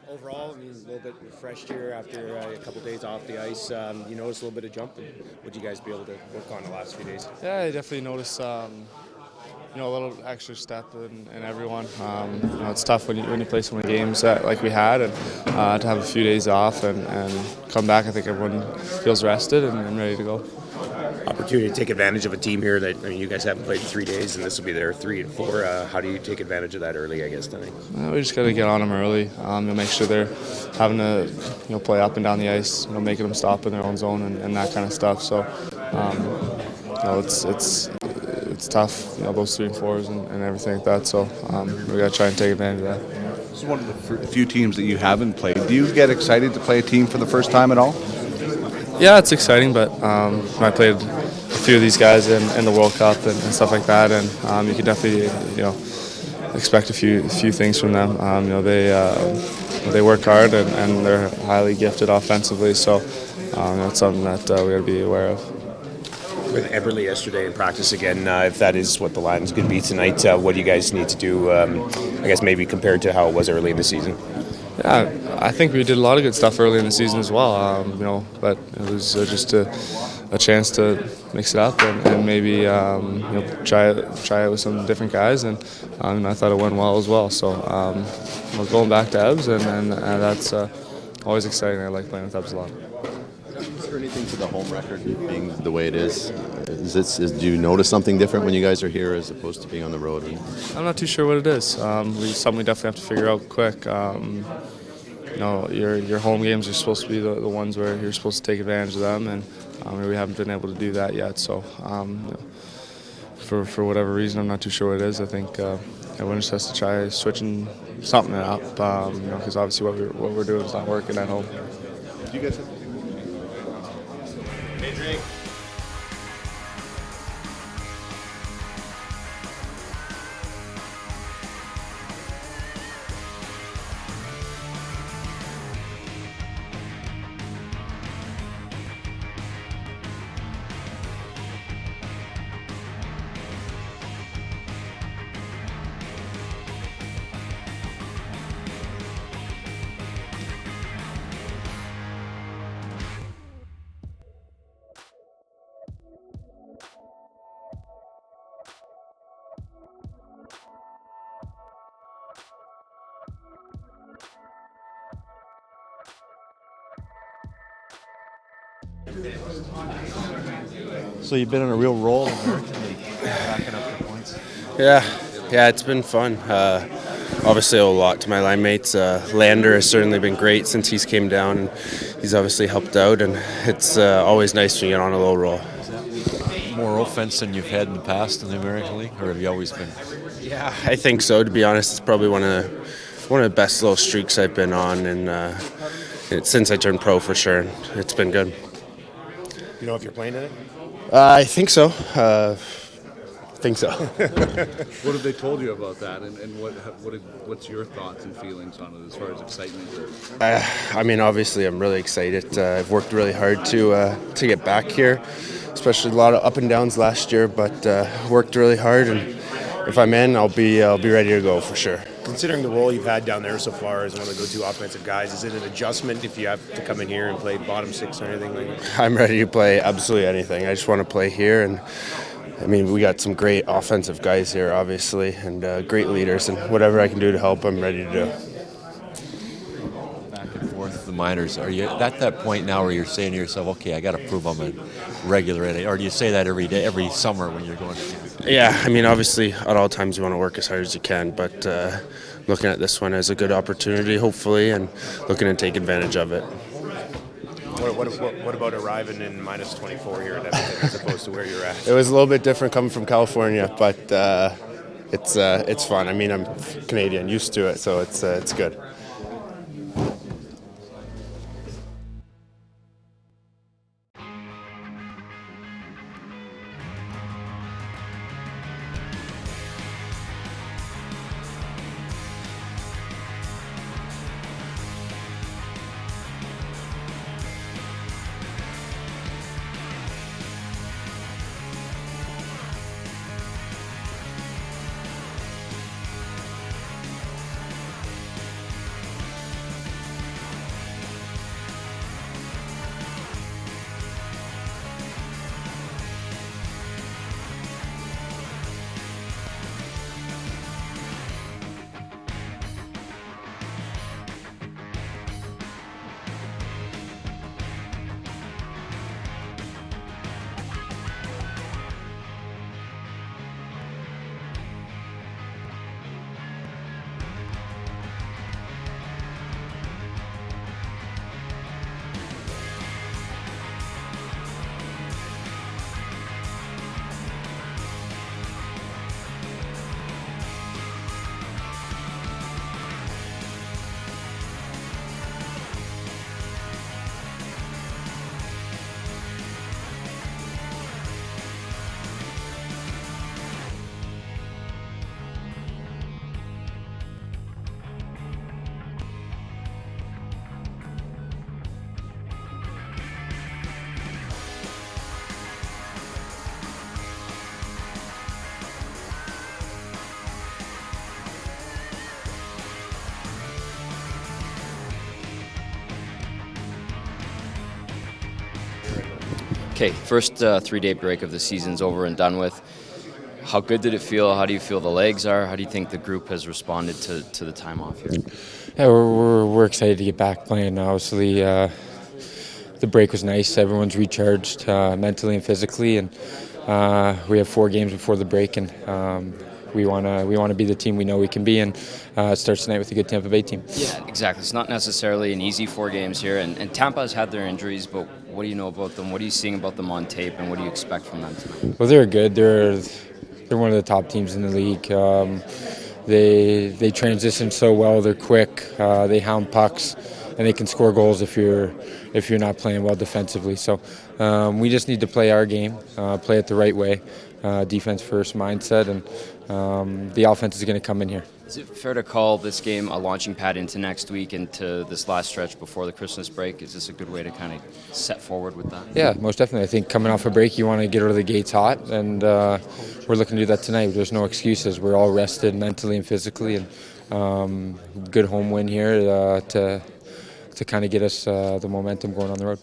Overall, I mean, a little bit refreshed here after a couple days off the ice. You noticed a little bit of jump. Would you guys be able to work on the last few days? Yeah, I definitely noticed, a little extra step in everyone. It's tough when you play so many games like we had, and to have a few days off and come back. I think everyone feels rested and ready to go. Opportunity to take advantage of a team here that, I mean, you guys haven't played in 3 days, and this will be their 3 and 4. How do you take advantage of that early, I guess, tonight? We just got to get on them early. Make sure they're having to play up and down the ice, making them stop in their own zone and that kind of stuff. So it's tough, those 3 and 4s and everything like that. So we got to try and take advantage of that. This is one of the few teams that you haven't played. Do you get excited to play a team for the first time at all? Yeah, it's exciting, but I played a few of these guys in the World Cup and stuff like that, and you can definitely expect a few things from them. They work hard and they're highly gifted offensively, so that's something that we got to be aware of. With Eberle yesterday in practice again, if that is what the line's going to be tonight, what do you guys need to do, I guess maybe compared to how it was early in the season? Yeah, I think we did a lot of good stuff early in the season as well, but it was just a chance to mix it up and maybe try it with some different guys, and I thought it went well as well. So going back to Ebbs, and that's always exciting. I like playing with Ebbs a lot. Is there anything to the home record being the way it is? Do you notice something different when you guys are here as opposed to being on the road? I'm not too sure what it is. Something we definitely have to figure out quick. Your home games are supposed to be the ones where you're supposed to take advantage of them, and we haven't been able to do that yet. So for whatever reason, I'm not too sure what it is. I think everyone just has to try switching something up, because obviously what we're doing is not working at home. Do you guys have So you've been on a real roll in American League, racking up the points. Yeah, it's been fun. Obviously, a lot to my line mates. Lander has certainly been great since he's came down, and he's obviously helped out. And it's always nice to get on a low roll. Is that more offense than you've had in the past in the American League, or have you always been? Yeah, I think so. To be honest, it's probably one of the best little streaks I've been on, and since I turned pro for sure. It's been good. You know if you're playing in it? I think so. What have they told you about that, and what's your thoughts and feelings on it as far as excitement? I mean, obviously, I'm really excited. I've worked really hard to get back here, especially a lot of up and downs last year. But worked really hard, and if I'm in, I'll be ready to go for sure. Considering the role you've had down there so far as one of the go-to offensive guys, is it an adjustment if you have to come in here and play bottom six or anything like that? I'm ready to play absolutely anything. I just want to play here, and I mean, we got some great offensive guys here, obviously, and great leaders, and whatever I can do to help, I'm ready to do. Back and forth, the minors. Are you at that point now where you're saying to yourself, okay, I got to prove I'm a regular in it, or do you say that every day, every summer when you're going to? Yeah, I mean, obviously, at all times you want to work as hard as you can, but looking at this one as a good opportunity, hopefully, and looking to take advantage of it. What about arriving in minus 24 here in Edmonton as opposed to where you're at? It was a little bit different coming from California, but it's fun. I mean, I'm Canadian, used to it, so it's good. Okay, first 3-day break of the season's over and done with. How good did it feel? How do you feel the legs are? How do you think the group has responded to the time off here? Yeah, we're excited to get back playing. Obviously, the break was nice. Everyone's recharged mentally and physically, and we have 4 games before the break, and we want to be the team we know we can be, and it starts tonight with a good Tampa Bay team. Yeah, exactly. It's not necessarily an easy 4 games here, and Tampa has had their injuries, but what do you know about them? What are you seeing about them on tape, and what do you expect from them tonight? Well, they're good. They're one of the top teams in the league. They transition so well. They're quick. They hound pucks, and they can score goals if you're not playing well defensively. So we just need to play our game, play it the right way, defense first mindset, and the offense is going to come in here. Is it fair to call this game a launching pad into next week, into this last stretch before the Christmas break? Is this a good way to kind of set forward with that? Yeah, most definitely. I think coming off a break, you want to get out of the gates hot, and we're looking to do that tonight. There's no excuses. We're all rested mentally and physically, and good home win here to kind of get us the momentum going on the road.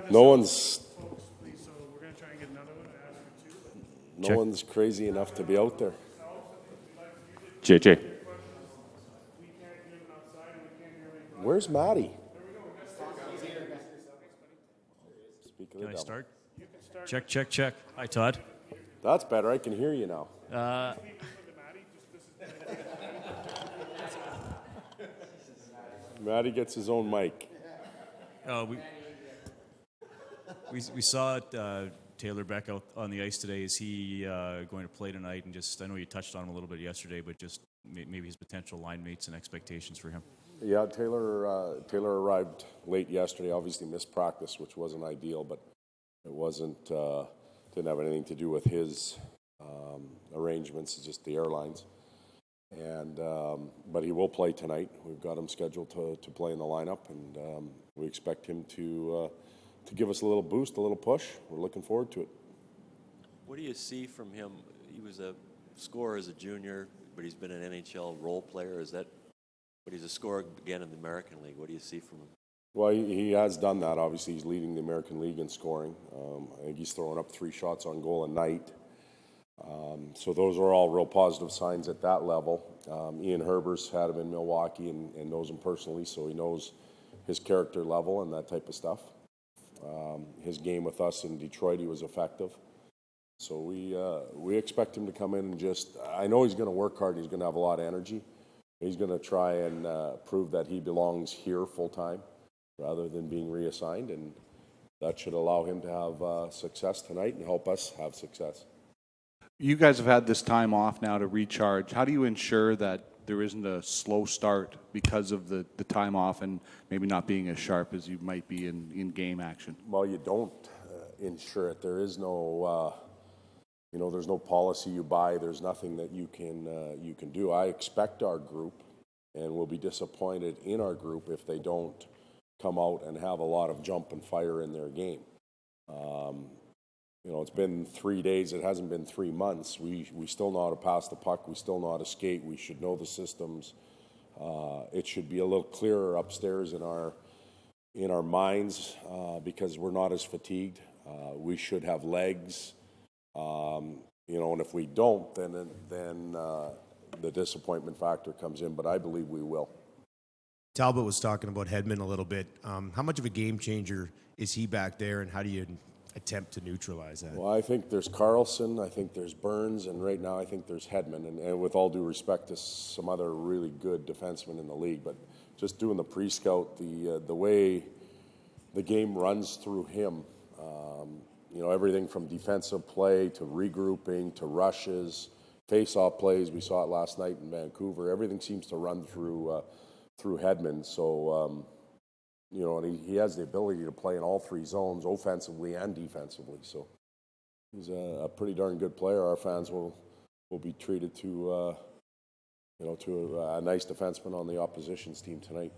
No one's. No Check. one's crazy enough to be out there. JJ. Where's Maddie? Speak of the Can I devil. start? Check, check, check. Hi, Todd. That's better. I can hear you now. Maddie gets his own mic. We saw Taylor Beck out on the ice today. Is he going to play tonight? And just, I know you touched on him a little bit yesterday, but just maybe his potential line mates and expectations for him. Yeah, Taylor arrived late yesterday. Obviously missed practice, which wasn't ideal, but it wasn't didn't have anything to do with his arrangements. It's just the airlines. And but he will play tonight. We've got him scheduled to play in the lineup, and we expect him to give us a little boost, a little push. We're looking forward to it. What do you see from him? He was a scorer as a junior, but he's been an NHL role player. But he's a scorer again in the American League. What do you see from him? Well, he has done that. Obviously, he's leading the American League in scoring. I think he's throwing up 3 shots on goal a night. So those are all real positive signs at that level. Ian Herber's had him in Milwaukee and knows him personally, so he knows his character level and that type of stuff. His game with us in Detroit, he was effective. So we expect him to come in and just, I know he's going to work hard and he's going to have a lot of energy. He's going to try and prove that he belongs here full time rather than being reassigned, and that should allow him to have success tonight and help us have success. You guys have had this time off now to recharge. How do you ensure that there isn't a slow start because of the time off and maybe not being as sharp as you might be in game action? Well, you don't ensure it. There is no, there's no policy you buy. There's nothing that you can do. I expect our group, and we'll be disappointed in our group if they don't come out and have a lot of jump and fire in their game. It's been 3 days. It hasn't been 3 months. We still know how to pass the puck. We still know how to skate. We should know the systems. It should be a little clearer upstairs in our minds because we're not as fatigued. We should have legs. And if we don't, then the disappointment factor comes in. But I believe we will. Talbot was talking about Hedman a little bit. How much of a game changer is he back there, and how do you attempt to neutralize that? Well, I think there's Carlson, I think there's Burns, and right now I think there's Hedman. And with all due respect to some other really good defensemen in the league, but just doing the pre-scout, the way the game runs through him, everything from defensive play to regrouping to rushes, face-off plays. We saw it last night in Vancouver. Everything seems to run through Hedman. So, and he has the ability to play in all 3 zones, offensively and defensively. So he's a pretty darn good player. Our fans will be treated to a nice defenseman on the opposition's team tonight.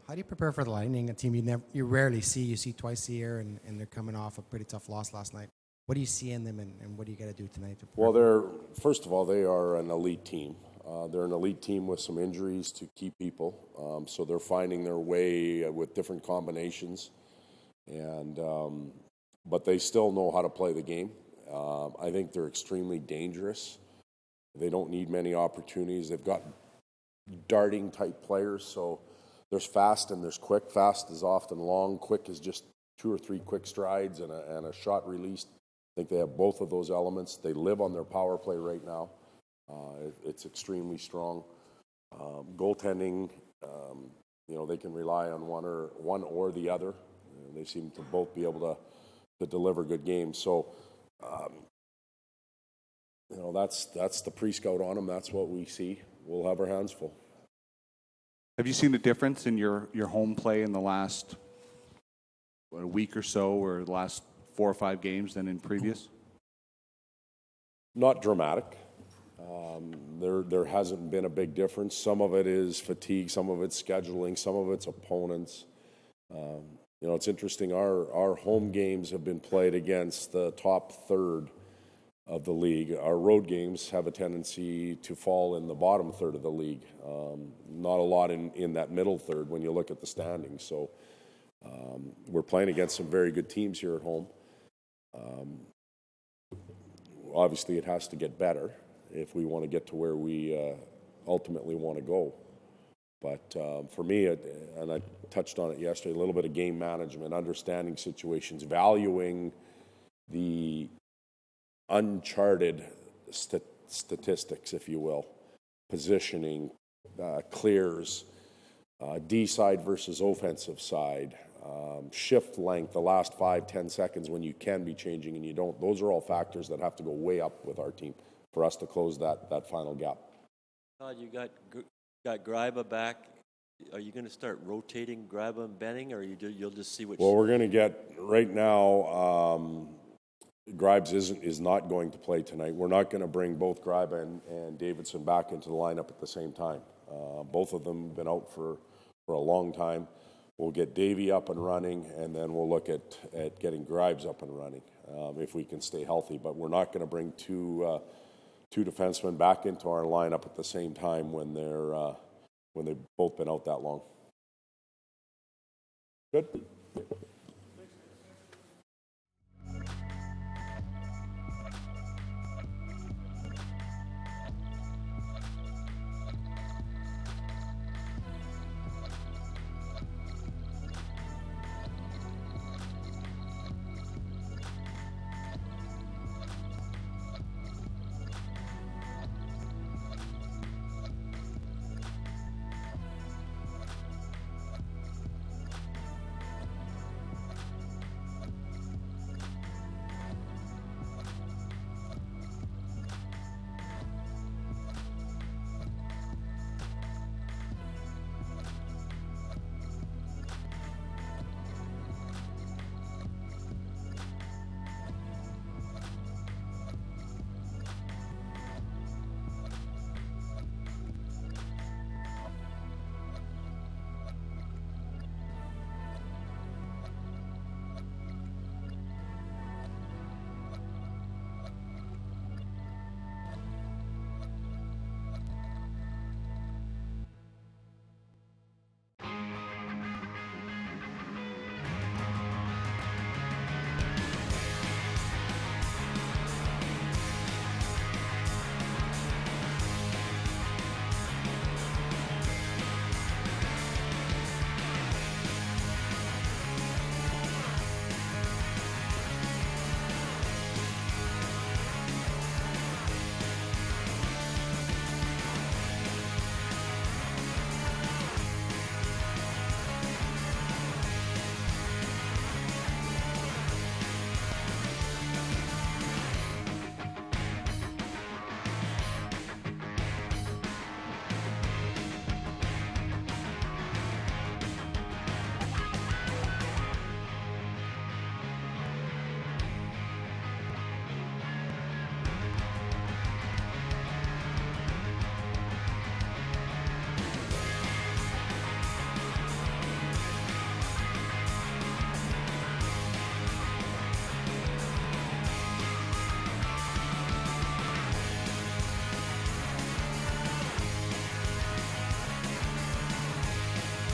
How do you prepare for the Lightning, a team you rarely see? You see twice a year, and they're coming off a pretty tough loss last night. What do you see in them, and what do you got to do tonight? Well, first of all, they are an elite team. They're an elite team with some injuries to key people, so they're finding their way with different combinations, but they still know how to play the game. I think they're extremely dangerous. They don't need many opportunities. They've got darting type players, so there's fast and there's quick. Fast is often long. Quick is just 2 or 3 quick strides and a shot released. I think they have both of those elements. They live on their power play right now. It's extremely strong. Goaltending, they can rely on one or the other. They seem to both be able to deliver good games. So, that's the pre-scout on them. That's what we see. We'll have our hands full. Have you seen a difference in your home play in the last a week or so, or the last 4 or 5 games than in previous? Not dramatic. There hasn't been a big difference. Some of it is fatigue, some of it's scheduling, some of it's opponents. It's interesting. Our home games have been played against the top third of the league. Our road games have a tendency to fall in the bottom third of the league. Not a lot in that middle third when you look at the standings. So We're playing against some very good teams here at home. Obviously, it has to get better if we want to get to where we ultimately want to go. But for me, and I touched on it yesterday, a little bit of game management, understanding situations, valuing the uncharted statistics, if you will, positioning, clears, D side versus offensive side, shift length, the last 5-10 seconds when you can be changing and you don't. Those are all factors that have to go way up with our team for us to close that final gap. Todd, you got Greiba back. Are you going to start rotating Greiba and Benning, or you'll just see which? Well, we're going to get right now. Gribes is not going to play tonight. We're not going to bring both Greiba and Davidson back into the lineup at the same time. Both of them have been out for a long time. We'll get Davey up and running, and then we'll look at getting Gribes up and running if we can stay healthy. But we're not going to bring two defensemen back into our lineup at the same time when they've both been out that long. Good.